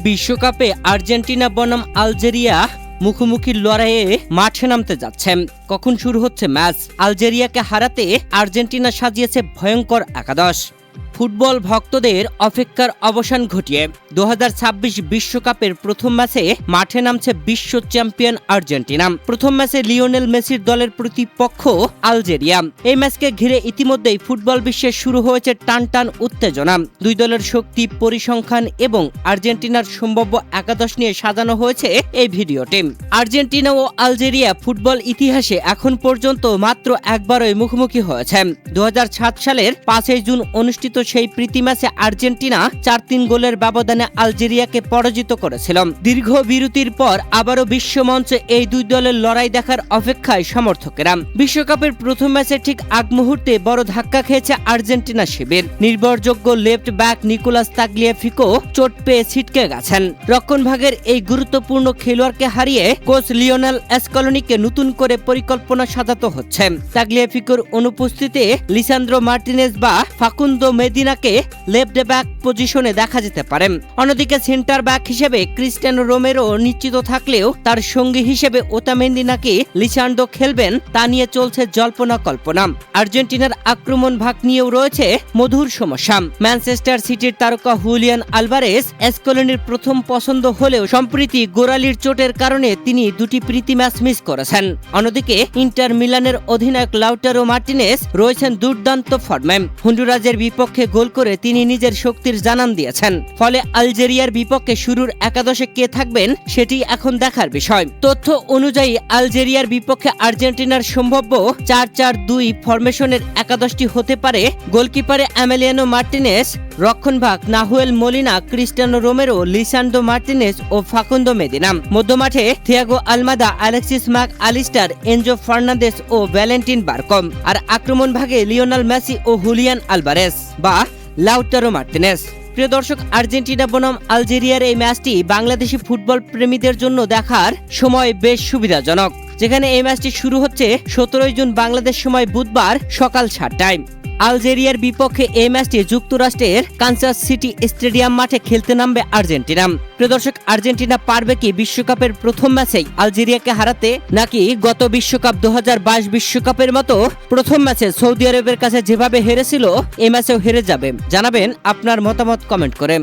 বিশ্বকাপে আর্জেন্টিনা বনাম আলজেরিয়া মুখোমুখি লড়াইয়ে মাঠে নামতে যাচ্ছে। কখন শুরু হচ্ছে ম্যাচ? আলজেরিয়াকে হারাতে আর্জেন্টিনা সাজিয়েছে ভয়ঙ্কর একাদশ। ফুটবল ভক্তদের অপেক্ষার অবসান ঘটিয়ে 2026 বিশ্বকাপের প্রথম ম্যাচে মাঠে নামছে বিশ্ব চ্যাম্পিয়ন আর্জেন্টিনা। প্রথম ম্যাচে লিওনেল মেসির দলের প্রতিপক্ষ আলজেরিয়া। এই ম্যাচকে ঘিরে ইতিমধ্যেই ফুটবল বিশ্বে শুরু হয়েছে টানটান উত্তেজনা। দুই দলের শক্তি, পরিসংখ্যান এবং আর্জেন্টিনার সম্ভাব্য একাদশ নিয়ে সাজানো হয়েছে এই ভিডিওটি। আর্জেন্টিনা ও আলজেরিয়া ফুটবল ইতিহাসে এখন পর্যন্ত মাত্র একবারই মুখোমুখি হয়েছে। 2007 সালের 5 জুন অনুষ্ঠিত সেই প্রীতি ম্যাচে আর্জেন্টিনা 4-3 গোলের ব্যবধানে আলজেরিয়াকে পরাজিত করেছিল। দীর্ঘ বিরতির পর আবারও বিশ্বমঞ্চে এই দুই দলের লড়াই দেখার অপেক্ষায় সমর্থকেরা। বিশ্বকাপের প্রথম ম্যাচে ঠিক আগ মুহূর্তে বড় ধাক্কা খেয়েছে আর্জেন্টিনা শিবির। নির্ভরযোগ্য লেফট ব্যাক নিকোলাস তাগলিয়াফিকো চোট পেয়ে ছিটকে গেছেন। রক্ষণভাগের এই গুরুত্বপূর্ণ খেলোয়াড়কে হারিয়ে কোচ লিওনেল স্কলোনিকে নতুন করে পরিকল্পনা সাজাতে হচ্ছে। তাগলিয়াফিকোর অনুপস্থিতিতে লিসান্দ্রো মার্টিনেজ বা ফাকুন্দো মেদিনাকে লেফট ব্যাক পজিশনে দেখা যেতে পারে। অন্যদিকে সেন্টার ব্যাক হিসেবে ক্রিস্টিয়ানো রোমেরো নিশ্চিত থাকলেও তার সঙ্গী হিসেবে ওতামেন্দি নাকি লিসান্ড্রো খেলবেন তা নিয়ে চলছে জল্পনা কল্পনা। আর্জেন্টিনার আক্রমণ ভাগ নিয়েও রয়েছে মধুর সমস্যা। ম্যানচেস্টার সিটির তারকা হুলিয়ান আলভারেজ স্কলোনির প্রথম পছন্দ হলেও সম্প্রতি গোড়ালির চোটের কারণে তিনি দুটি প্রীতি ম্যাচ মিস করেছেন। অন্যদিকে ইন্টার মিলানের অধিনায়ক লাউটারো মার্টিনেজ রয়েছেন দুর্দান্ত ফর্মে। হন্ডুরাজের বিপক্ষে গোল করে তিনি নিজের শক্তির জানান দিয়েছেন। ফলে আলজেরিয়ার বিপক্ষে শুরুর একাদশে কে থাকবেন সেটি এখন দেখার বিষয়। তথ্য অনুযায়ী আলজেরিয়ার বিপক্ষে আর্জেন্টিনার সম্ভাব্য 4-4-2 ফরমেশনের একাদশটি হতে পারে গোলকিপারে এমিলিয়ানো মার্টিনেজ, রক্ষণভাগ Nahuel Molina, Cristiano Romero, Lisandro Martinez ও ফাকুন্দো মেদিনা। মধ্যমাঠে Thiago Almada, Alexis Mac Allister, Enzo Fernandez ও ভ্যালেন্টিন বারকম। আর আক্রমণ ভাগে লিওনেল মেসি ও হুলিয়ান আলভারেজ বা লাউটারো মার্টিনেজ। প্রিয় দর্শক, আর্জেন্টিনা বনাম আলজেরিয়ার এই ম্যাচটি বাংলাদেশি ফুটবল প্রেমীদের জন্য দেখার সময় বেশ সুবিধাজনক, যেখানে এই ম্যাচটি শুরু হচ্ছে 17 জুন বাংলাদেশ সময় বুধবার সকাল 7টায়। আলজেরিয়ার বিপক্ষে এই ম্যাচটি যুক্তরাষ্ট্রের কানসাস সিটি স্টেডিয়াম মাঠে খেলতে নামবে আর্জেন্টিনা। প্রিয় দর্শক, আর্জেন্টিনা পারবে কি বিশ্বকাপের প্রথম ম্যাচেই আলজেরিয়াকে হারাতে, নাকি গত বিশ্বকাপ 2022 বিশ্বকাপের মতো প্রথম ম্যাচে সৌদি আরবের কাছে যেভাবে হেরেছিল এই ম্যাচেও হেরে যাবে? জানাবেন আপনার মতামত কমেন্ট করে।